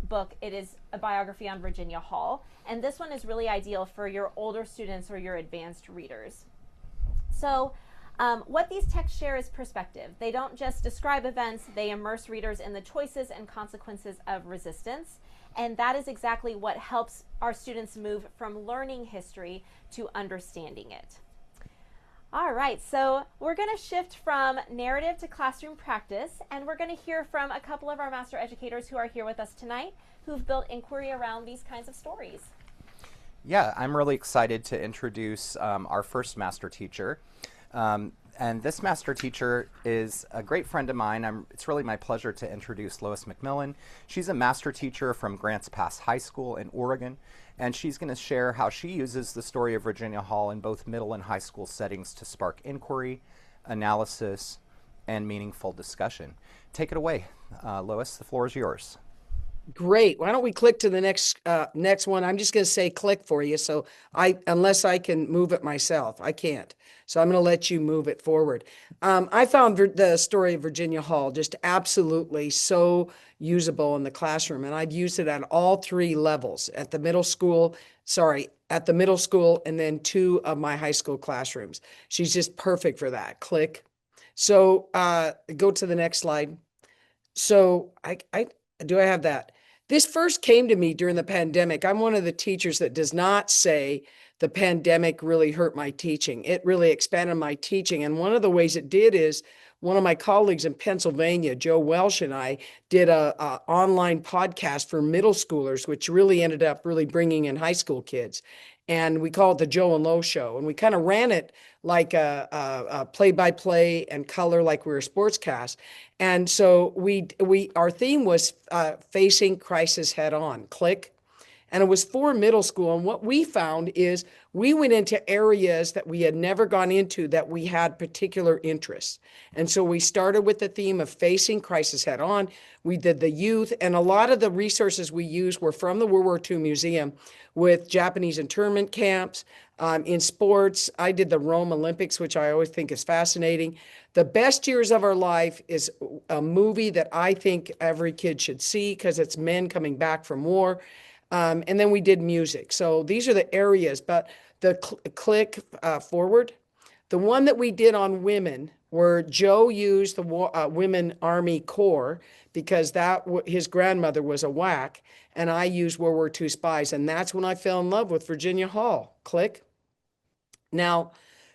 book. It is a biography on Virginia Hall. And this one is really ideal for your older students or your advanced readers. So what these texts share is perspective. They don't just describe events, they immerse readers in the choices and consequences of resistance. And that is exactly what helps our students move from learning history to understanding it. All right, so we're going to shift from narrative to classroom practice, and we're going to hear from a couple of our master educators who are here with us tonight who've built inquiry around these kinds of stories. Yeah, I'm really excited to introduce our first master teacher. And this master teacher is a great friend of mine. It's really my pleasure to introduce Lois McMillan. She's a master teacher from Grants Pass High School in Oregon, and she's going to share how she uses the story of Virginia Hall in both middle and high school settings to spark inquiry, analysis, and meaningful discussion. Take it away, Lois. The floor is yours. Great. Why don't we click to the next one? I'm just going to say click for you. So unless I can move it myself, I can't. So I'm going to let you move it forward. I found the story of Virginia Hall just absolutely so usable in the classroom. And I've used it at all three levels, at the middle school, and then 2 of my high school classrooms. She's just perfect for that. Click. So go to the next slide. So do I have that? This first came to me during the pandemic. I'm one of the teachers that does not say the pandemic really hurt my teaching. It really expanded my teaching. And one of the ways it did is one of my colleagues in Pennsylvania, Joe Welsh, and I did a online podcast for middle schoolers, which really ended up really bringing in high school kids. And we call it the Joe and Lo Show. And we kind of ran it like a play-by-play and color like we were a sportscast. And so our theme was facing crisis head on. Click. And it was for middle school. And what we found is we went into areas that we had never gone into that we had particular interests. And so we started with the theme of facing crisis head on. We did the youth, and a lot of the resources we used were from the World War II Museum with Japanese internment camps. In sports, I did the Rome Olympics, which I always think is fascinating. The Best Years of Our Life is a movie that I think every kid should see because it's men coming back from war. And then we did music. So these are the areas, but the click forward. The one that we did on women, where Joe used the Women Army Corps because his grandmother was a WAC, and I used World War II spies. And that's when I fell in love with Virginia Hall. Click. Now,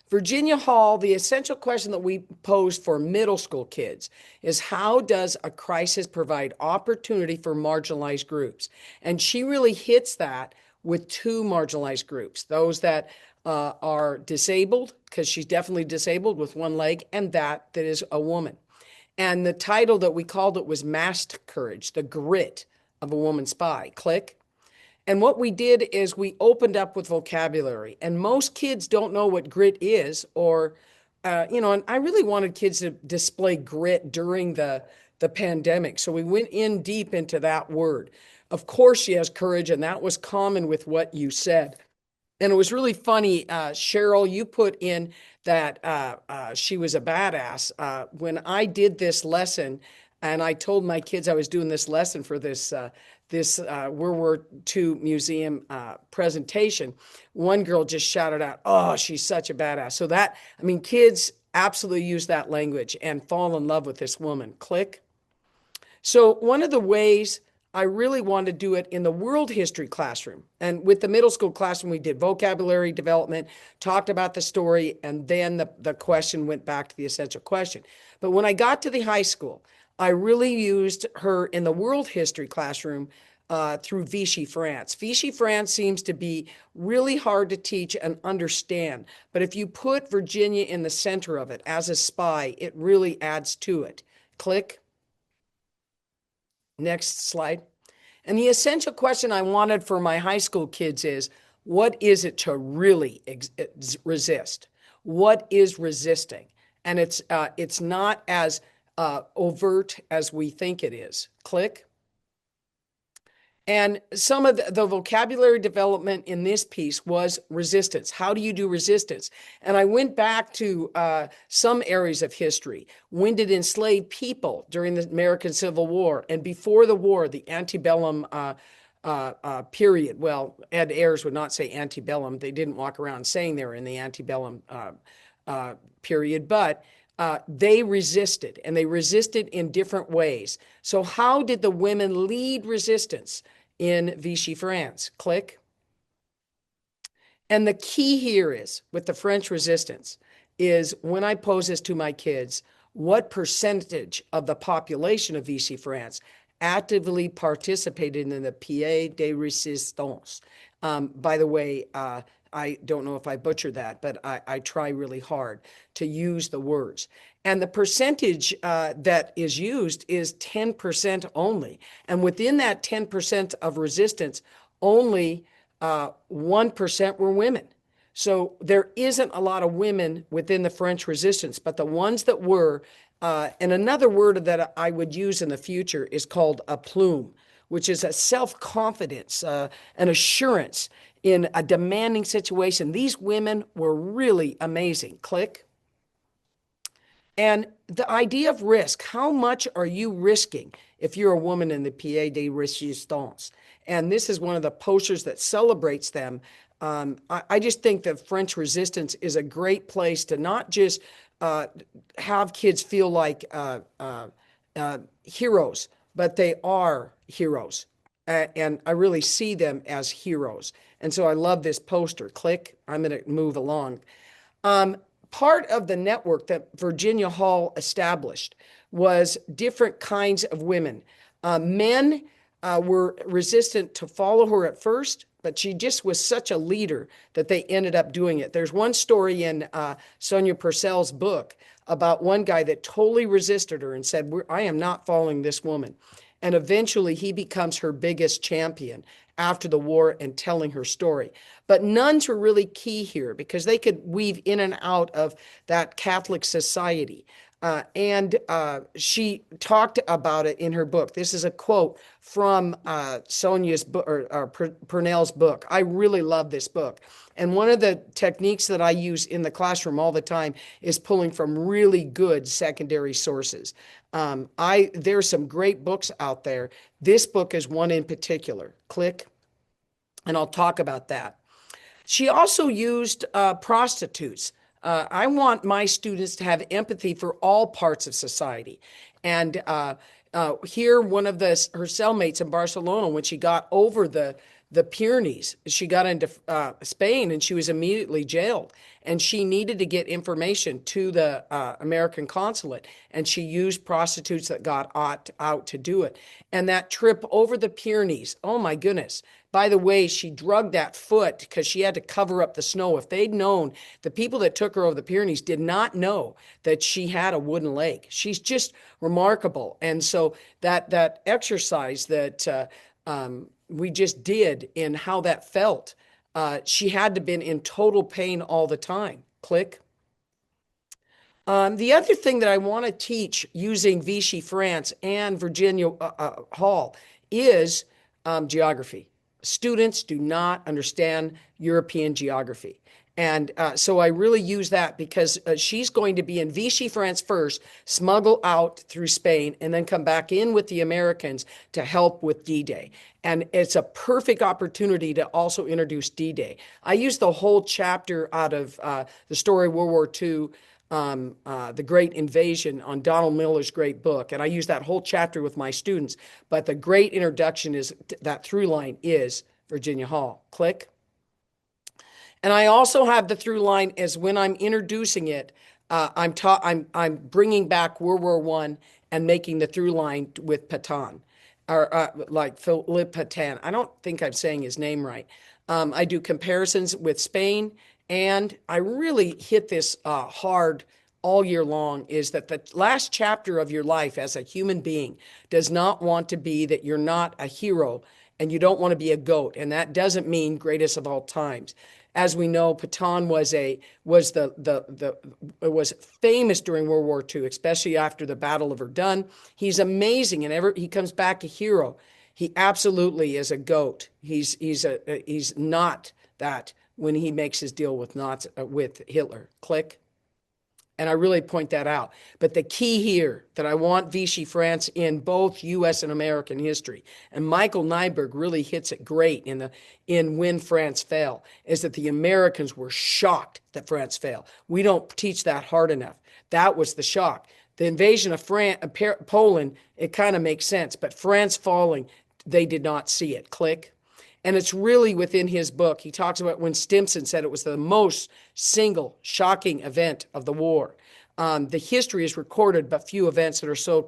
Virginia Hall, the essential question that we posed for middle school kids is, how does a crisis provide opportunity for marginalized groups? And she really hits that with two marginalized groups, those that are disabled, because she's definitely disabled with one leg, and that is a woman. And the title that we called it was Masked Courage, the grit of a woman spy. Click. And what we did is we opened up with vocabulary, and most kids don't know what grit is, or, and I really wanted kids to display grit during the pandemic. So we went in deep into that word. Of course, she has courage, and that was common with what you said. And it was really funny, Cheryl, you put in that she was a badass. When I did this lesson, and I told my kids I was doing this lesson for this World War II museum presentation, one girl just shouted out, "Oh, she's such a badass." So kids absolutely use that language and fall in love with this woman. Click. So one of the ways I really wanted to do it in the world history classroom, and with the middle school classroom, we did vocabulary development, talked about the story, and then the question went back to the essential question. But when I got to the high school, I really used her in the world history classroom through Vichy France. Vichy France seems to be really hard to teach and understand, but if you put Virginia in the center of it as a spy, it really adds to it. Click. Next slide. And the essential question I wanted for my high school kids is, what is it to really resist? What is resisting? And it's not as overt as we think it is. Click. And some of the vocabulary development in this piece was resistance. How do you do resistance? And I went back to some areas of history. When did enslaved people during the American Civil War and before the war, the antebellum period? Well, Ed Ayers would not say antebellum. They didn't walk around saying they were in the antebellum period, but they resisted, and they resisted in different ways. So how did the women lead resistance in Vichy France? Click. And the key here is, with the French resistance, is when I pose this to my kids, what percentage of the population of Vichy France actively participated in the Pied de Resistance? By the way, I don't know if I butchered that, but I try really hard to use the words. And the percentage that is used is 10% only. And within that 10% of resistance, only 1% were women. So there isn't a lot of women within the French resistance, but the ones that were, and another word that I would use in the future is called a plume, which is a self-confidence, an assurance in a demanding situation. These women were really amazing. Click. And the idea of risk, how much are you risking if you're a woman in the Pied de Resistance? And this is one of the posters that celebrates them. I just think that French resistance is a great place to not just have kids feel like heroes, but they are heroes. And I really see them as heroes. And so I love this poster. Click. I'm going to move along. Part of the network that Virginia Hall established was different kinds of women. Men were resistant to follow her at first, but she just was such a leader that they ended up doing it. There's one story in Sonia Purcell's book about one guy that totally resisted her and said, I am not following this woman. And eventually he becomes her biggest champion after the war and telling her story. But nuns were really key here because they could weave in and out of that Catholic society. And she talked about it in her book. This is a quote from Sonia's book, or Purnell's book. I really love this book. And one of the techniques that I use in the classroom all the time is pulling from really good secondary sources. There's some great books out there. This book is one in particular. Click, and I'll talk about that. She also used prostitutes. I want my students to have empathy for all parts of society. And here, one of her cellmates in Barcelona, when she got over the the Pyrenees. She got into Spain and she was immediately jailed. And she needed to get information to the American consulate. And she used prostitutes that got out to do it. And that trip over the Pyrenees, oh my goodness. By the way, she drugged that foot because she had to cover up the snow. If they'd known, the people that took her over the Pyrenees did not know that she had a wooden leg. She's just remarkable. And so that exercise that we just did in how that felt, she had to have been in total pain all the time. Click. The other thing that I want to teach using Vichy France and Virginia Hall is geography. Students do not understand European geography. And so I really use that because she's going to be in Vichy France first, smuggle out through Spain, and then come back in with the Americans to help with D-Day. And it's a perfect opportunity to also introduce D-Day. I use the whole chapter out of the story of World War II, The Great Invasion, on Donald Miller's great book. And I use that whole chapter with my students. But the great introduction is that through line is Virginia Hall. Click. And I also have the through line as when I'm introducing it, I'm bringing back World War I and making the through line with Pétain, or like Philippe Pétain. I don't think I'm saying his name right. I do comparisons with Spain, and I really hit this hard all year long, is that the last chapter of your life as a human being does not want to be that you're not a hero and you don't want to be a goat. And that doesn't mean greatest of all times. As we know, Pétain was famous during World War II, especially after the Battle of Verdun. He's amazing, and he comes back a hero. He absolutely is a goat. He's not that when he makes his deal with Hitler. Click. And I really point that out. But the key here that I want Vichy France in both U.S. and American history, and Michael Nyberg really hits it great in When France Fell, is that the Americans were shocked that France fell. We don't teach that hard enough. That was the shock. The invasion of Poland, it kind of makes sense, but France falling, they did not see it. Click. And it's really within his book. He talks about when Stimson said it was the most single shocking event of the war. The history is recorded, but few events that are so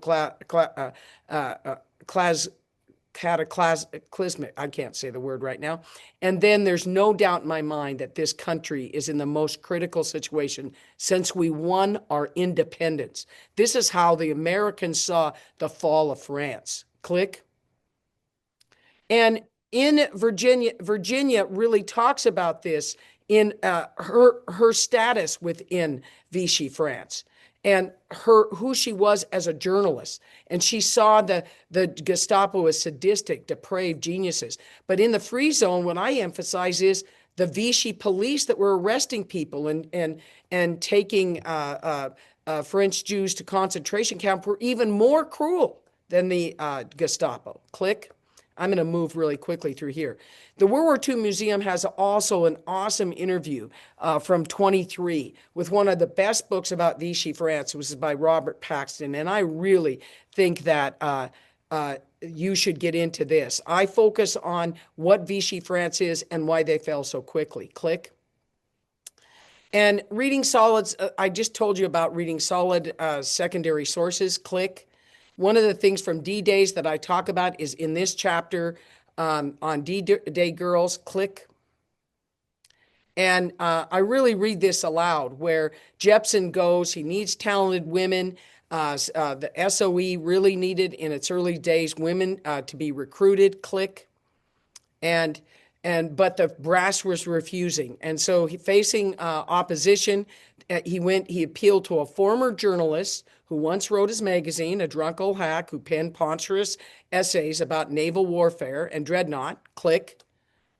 cataclysmic. I can't say the word right now. And then there's no doubt in my mind that this country is in the most critical situation since we won our independence. This is how the Americans saw the fall of France. Click. And in Virginia really talks about this in her status within Vichy France and who she was as a journalist. And she saw the Gestapo as sadistic, depraved geniuses. But in the free zone, what I emphasize is the Vichy police that were arresting people and taking French Jews to concentration camp were even more cruel than the Gestapo. Click. I'm going to move really quickly through here. The World War II Museum has also an awesome interview from 23 with one of the best books about Vichy France, which is by Robert Paxton. And I really think that you should get into this. I focus on what Vichy France is and why they fell so quickly. Click. And reading solids, I just told you about reading solid secondary sources. Click. One of the things from D-Days that I talk about is in this chapter on D-Day girls. Click. And I really read this aloud where Jepson goes, he needs talented women. The SOE really needed in its early days women to be recruited. Click. But the brass was refusing. And so facing opposition, he appealed to a former journalist who once wrote his magazine, a drunk old hack who penned ponderous essays about naval warfare and dreadnought. Click.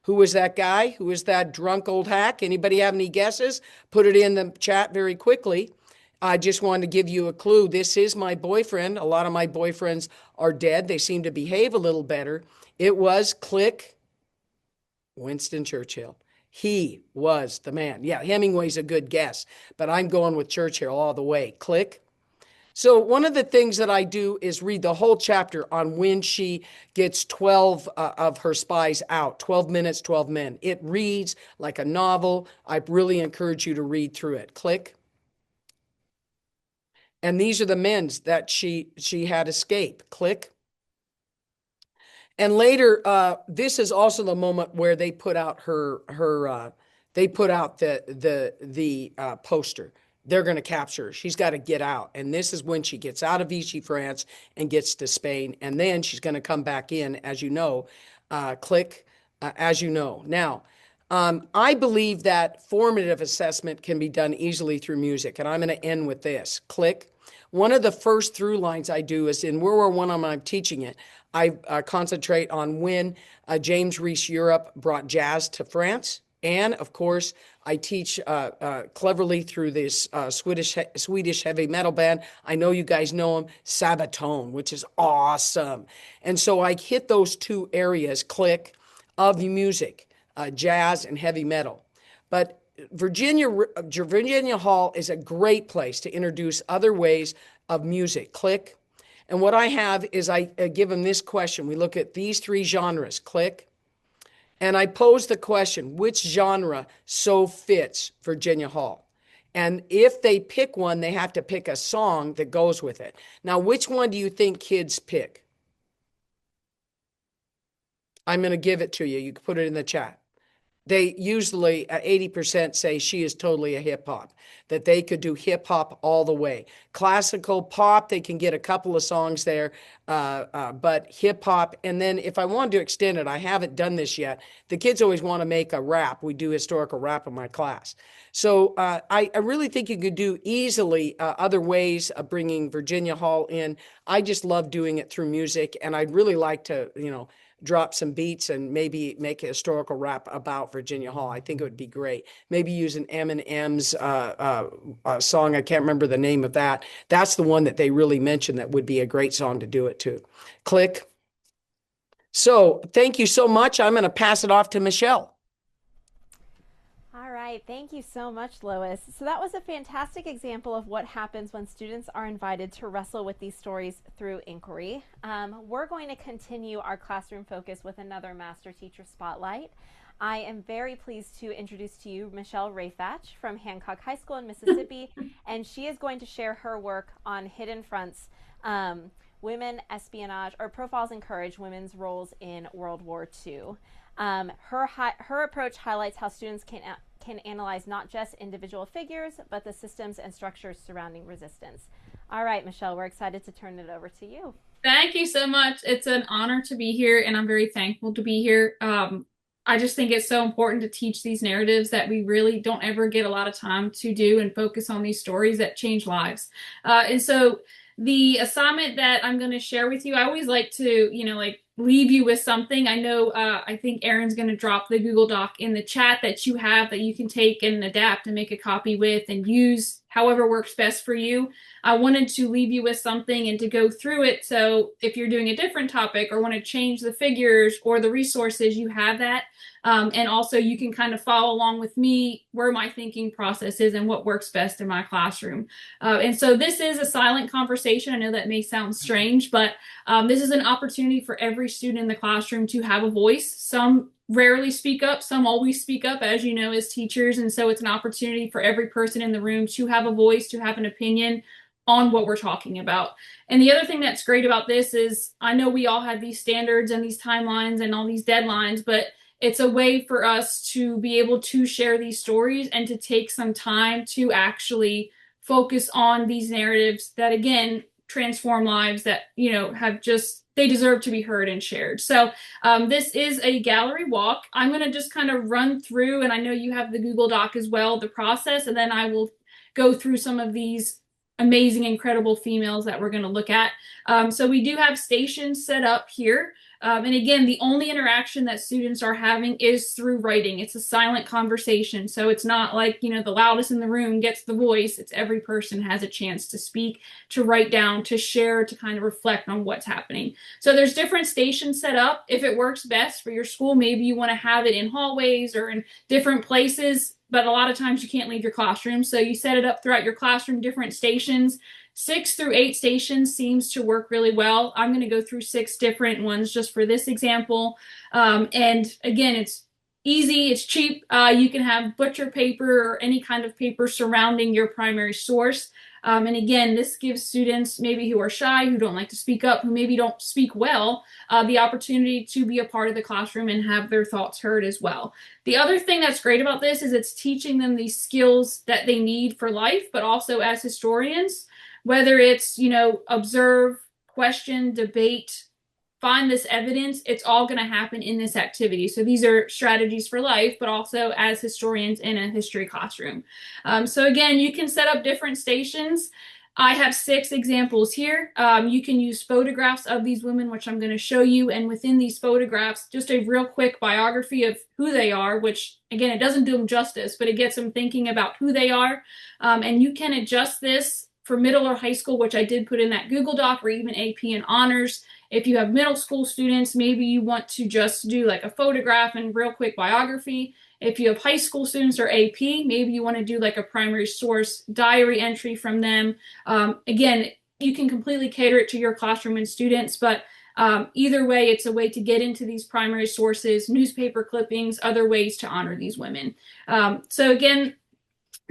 Who was that guy? Who was that drunk old hack? Anybody have any guesses? Put it in the chat very quickly. I just wanted to give you a clue. This is my boyfriend. A lot of my boyfriends are dead. They seem to behave a little better. It was, click, Winston Churchill. He was the man. Yeah, Hemingway's a good guess, but I'm going with Churchill all the way. Click. So one of the things that I do is read the whole chapter on when she gets 12 of her spies out, 12 minutes, 12 men. It reads like a novel. I really encourage you to read through it. Click. And these are the men that she had escaped. Click. And later, this is also the moment where they put out they put out the poster. They're going to capture her. She's got to get out. And this is when she gets out of Vichy, France, and gets to Spain. And then she's going to come back in, as you know. Click, as you know. Now, I believe that formative assessment can be done easily through music. And I'm going to end with this. Click. One of the first through lines I do is in World War I, when I'm teaching it, I concentrate on when James Reese Europe brought jazz to France. And of course, I teach cleverly through this Swedish heavy metal band. I know you guys know them, Sabaton, which is awesome. And so I hit those two areas, click, of music, jazz and heavy metal. But Virginia Hall is a great place to introduce other ways of music. Click. And what I have is I give them this question. We look at these three genres. Click. And I pose the question, which genre so fits Virginia Hall? And if they pick one, they have to pick a song that goes with it. Now, which one do you think kids pick? I'm going to give it to you. You can put it in the chat. They usually, 80% say she is totally a hip hop, that they could do hip hop all the way. Classical pop, they can get a couple of songs there, but hip hop. And then if I wanted to extend it, I haven't done this yet. The kids always want to make a rap. We do historical rap in my class. So I really think you could do easily other ways of bringing Virginia Hall in. I just love doing it through music, and I'd really like to, drop some beats and maybe make a historical rap about Virginia Hall. I think it would be great. Maybe use an Eminem's song. I can't remember the name of that. That's the one that they really mentioned that would be a great song to do it to. Click. So thank you so much. I'm going to pass it off to Michelle. All right, thank you so much, Lois. So that was a fantastic example of what happens when students are invited to wrestle with these stories through inquiry. We're going to continue our classroom focus with another Master Teacher Spotlight. I am very pleased to introduce to you Michelle Rayfatch from Hancock High School in Mississippi, and she is going to share her work on Hidden Fronts, Women, Espionage, or Profiles in Courage, Women's Roles in World War II. Her approach highlights how students can analyze not just individual figures, but the systems and structures surrounding resistance. All right, Michelle, we're excited to turn it over to you. Thank you so much. It's an honor to be here, and I'm very thankful to be here. I just think it's so important to teach these narratives that we really don't ever get a lot of time to do and focus on these stories that change lives. And so the assignment that I'm going to share with you, I always like to, leave you with something. I know, I think Erin's going to drop the Google Doc in the chat that you have that you can take and adapt and make a copy with and use however works best for you. I wanted to leave you with something and to go through it. So if you're doing a different topic or want to change the figures or the resources, you have that. And also you can kind of follow along with me where my thinking process is and what works best in my classroom. And so this is a silent conversation. I know that may sound strange, but this is an opportunity for every student in the classroom to have a voice. Some rarely speak up, some always speak up, as you know, as teachers. And so it's an opportunity for every person in the room to have a voice, to have an opinion on what we're talking about. And the other thing that's great about this is I know we all have these standards and these timelines and all these deadlines, but it's a way for us to be able to share these stories and to take some time to actually focus on these narratives that, again, transform lives that, they deserve to be heard and shared. So this is a gallery walk. I'm going to just kind of run through, and I know you have the Google Doc as well, the process, and then I will go through some of these amazing, incredible females that we're going to look at. So we do have stations set up here. And again, the only interaction that students are having is through writing. It's a silent conversation. So it's not like, the loudest in the room gets the voice. It's every person has a chance to speak, to write down, to share, to kind of reflect on what's happening. So there's different stations set up. If it works best for your school, maybe you want to have it in hallways or in different places. but a lot of times you can't leave your classroom. So you set it up throughout your classroom, different stations. 6 through 8 stations seems to work really well. I'm going to go through 6 different ones just for this example. And again, it's easy, it's cheap. You can have butcher paper or any kind of paper surrounding your primary source. And again, this gives students maybe who are shy, who don't like to speak up, who maybe don't speak well, the opportunity to be a part of the classroom and have their thoughts heard as well. The other thing that's great about this is it's teaching them these skills that they need for life, but also as historians, whether it's, observe, question, debate, find this evidence, it's all going to happen in this activity. So these are strategies for life, but also as historians in a history classroom. So again, you can set up different stations. I have 6 examples here. You can use photographs of these women, which I'm going to show you. And within these photographs, just a real quick biography of who they are, which again, it doesn't do them justice, but it gets them thinking about who they are. And you can adjust this for middle or high school, which I did put in that Google Doc, or even AP and honors. If you have middle school students, maybe you want to just do like a photograph and real quick biography. If you have high school students or AP, maybe you want to do like a primary source diary entry from them. Again, you can completely cater it to your classroom and students, but either way, it's a way to get into these primary sources, newspaper clippings, other ways to honor these women. So again,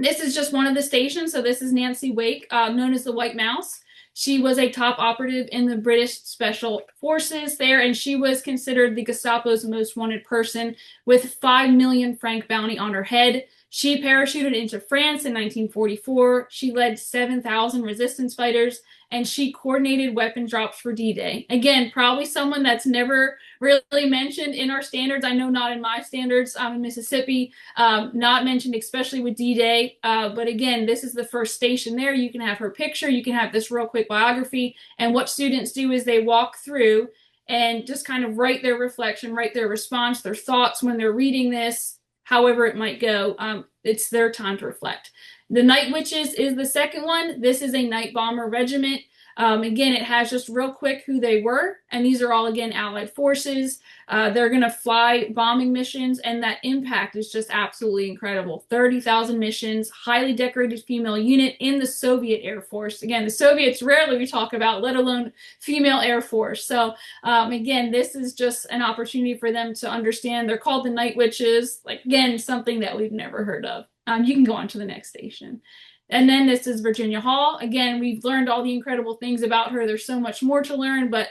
this is just one of the stations. So this is Nancy Wake, known as the White Mouse. She was a top operative in the British Special Forces there, and she was considered the Gestapo's most wanted person with 5 million franc bounty on her head. She parachuted into France in 1944. She led 7,000 resistance fighters, and she coordinated weapon drops for D-Day. Again, probably someone that's never really mentioned in our standards. I know not in my standards. I'm in Mississippi, not mentioned, especially with D-Day. But again, this is the first station there. You can have her picture. You can have this real quick biography. And what students do is they walk through and just kind of write their reflection, write their response, their thoughts when they're reading this, however it might go. It's their time to reflect. The Night Witches is the second one. This is a night bomber regiment. Again, it has just real quick who they were, and these are all, again, Allied forces. They're going to fly bombing missions, and that impact is just absolutely incredible. 30,000 missions, highly decorated female unit in the Soviet Air Force. Again, the Soviets rarely we talk about, let alone female Air Force. So again, this is just an opportunity for them to understand. They're called the Night Witches. Like, again, something that we've never heard of. You can go on to the next station. And then this is Virginia Hall. Again, we've learned all the incredible things about her. There's so much more to learn, but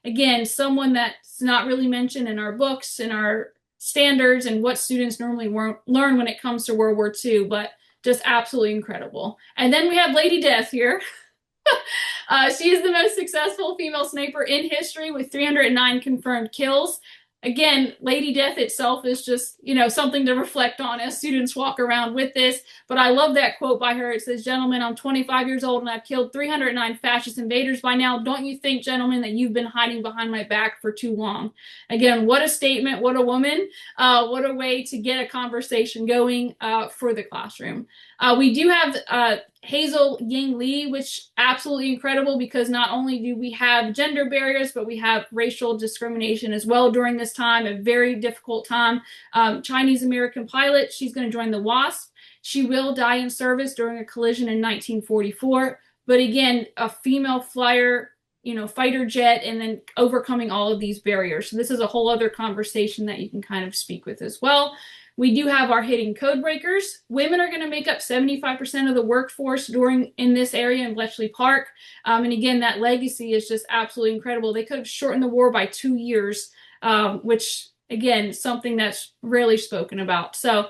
again, someone that's not really mentioned in our books, in our standards, and what students normally learn when it comes to World War II, but just absolutely incredible. And then we have Lady Death here. She is the most successful female sniper in history with 309 confirmed kills. Again, Lady Death itself is just, something to reflect on as students walk around with this. But I love that quote by her. It says, "Gentlemen, I'm 25 years old and I've killed 309 fascist invaders by now. Don't you think, gentlemen, that you've been hiding behind my back for too long?" Again, what a statement. What a woman. What a way to get a conversation going for the classroom. We do have Hazel Ying Lee, which absolutely incredible, because not only do we have gender barriers, but we have racial discrimination as well during this time, a very difficult time. Chinese American pilot, she's going to join the WASP. She will die in service during a collision in 1944. But again, a female flyer, fighter jet, and then overcoming all of these barriers. So this is a whole other conversation that you can kind of speak with as well. We do have our hidden code breakers. Women are going to make up 75% of the workforce in this area in Bletchley Park. And again, that legacy is just absolutely incredible. They could have shortened the war by 2 years, which, again, something that's rarely spoken about. So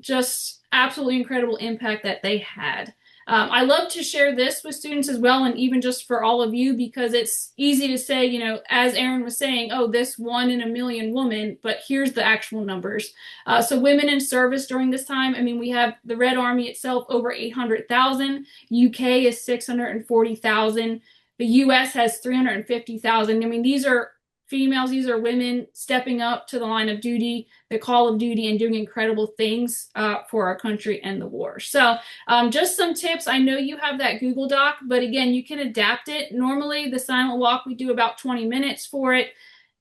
just absolutely incredible impact that they had. I love to share this with students as well, and even just for all of you, because it's easy to say, as Aaron was saying, oh, this 1 in a million woman, but here's the actual numbers. So women in service during this time, we have the Red Army itself, over 800,000. UK is 640,000. The US has 350,000. These are females, these are women stepping up to the line of duty, the call of duty, and doing incredible things for our country and the war. So just some tips. I know you have that Google Doc, but again, you can adapt it. Normally, the silent walk, we do about 20 minutes for it.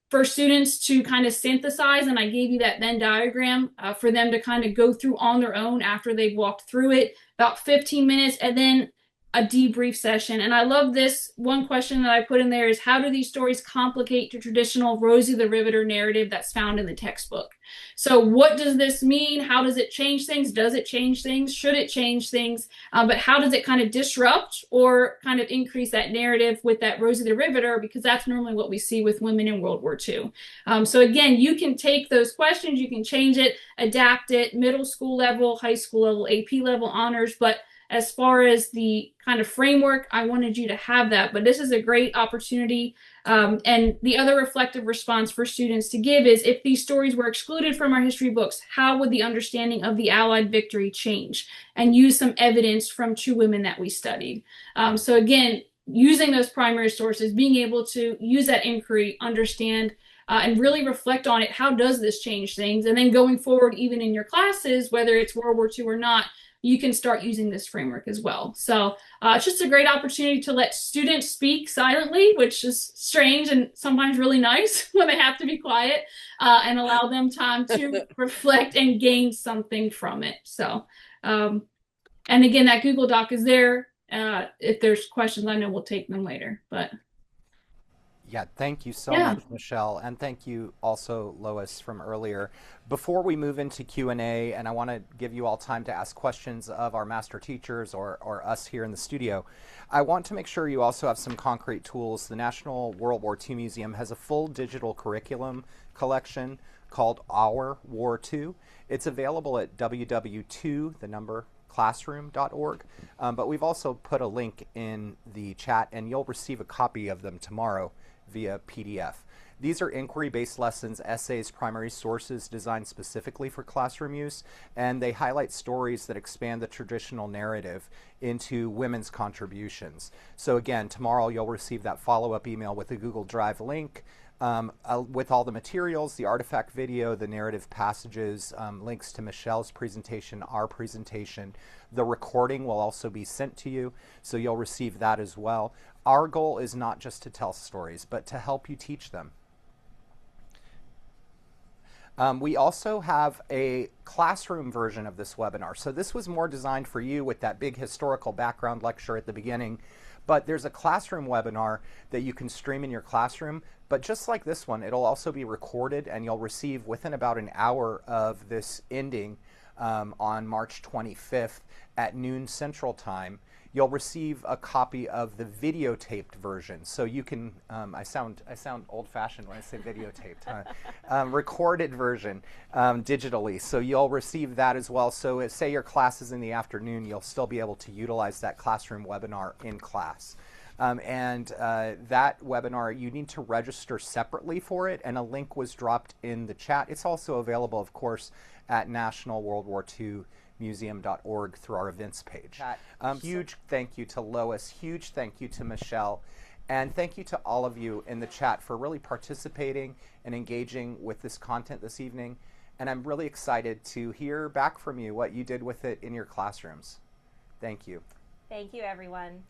for students to kind of synthesize, and I gave you that Venn diagram for them to kind of go through on their own after they've walked through it, about 15 minutes, and then a debrief session. And I love this one question that I put in there is, how do these stories complicate the traditional Rosie the Riveter narrative that's found in the textbook? So what does this mean? How does it change things? Does it change things? Should it change things? But how does it kind of disrupt or kind of increase that narrative with that Rosie the Riveter? Because that's normally what we see with women in World War II. So again, you can take those questions, you can change it, adapt it, middle school level, high school level, AP level, honors, but as far as the kind of framework, I wanted you to have that. But this is a great opportunity. And the other reflective response for students to give is, if these stories were excluded from our history books, how would the understanding of the Allied victory change? And use some evidence from two women that we studied. So again, using those primary sources, being able to use that inquiry, understand, and really reflect on it. How does this change things? And then going forward, even in your classes, whether it's World War II or not, you can start using this framework as well. So it's just a great opportunity to let students speak silently, which is strange and sometimes really nice when they have to be quiet, and allow them time to reflect and gain something from it. So, and again, that Google Doc is there. If there's questions, I know we'll take them later, but. Yeah, thank you so much, Michelle, and thank you also, Lois, from earlier. Before we move into Q&A, and I want to give you all time to ask questions of our master teachers or us here in the studio, I want to make sure you also have some concrete tools. The National World War II Museum has a full digital curriculum collection called Our War II. It's available at www.2, the number, classroom.org, but we've also put a link in the chat, and you'll receive a copy of them tomorrow via PDF. These are inquiry-based lessons, essays, primary sources designed specifically for classroom use, and they highlight stories that expand the traditional narrative into women's contributions. So again, tomorrow you'll receive that follow-up email with a Google Drive link with all the materials, the artifact video, the narrative passages, links to Michelle's presentation, our presentation. The recording will also be sent to you, so you'll receive that as well. Our goal is not just to tell stories, but to help you teach them. We also have a classroom version of this webinar. So this was more designed for you with that big historical background lecture at the beginning. But there's a classroom webinar that you can stream in your classroom. But just like this one, it'll also be recorded, and you'll receive within about an hour of this ending on March 25th at noon Central Time. You'll receive a copy of the videotaped version. So you can, I sound old-fashioned when I say videotaped, recorded version digitally. So you'll receive that as well. So say your class is in the afternoon, you'll still be able to utilize that classroom webinar in class. That webinar, you need to register separately for it, and a link was dropped in the chat. It's also available, of course, at National World War II Museum.org through our events page. Huge thank you to Lois, huge thank you to Michelle, and thank you to all of you in the chat for really participating and engaging with this content this evening. And I'm really excited to hear back from you what you did with it in your classrooms. Thank you. Thank you, everyone.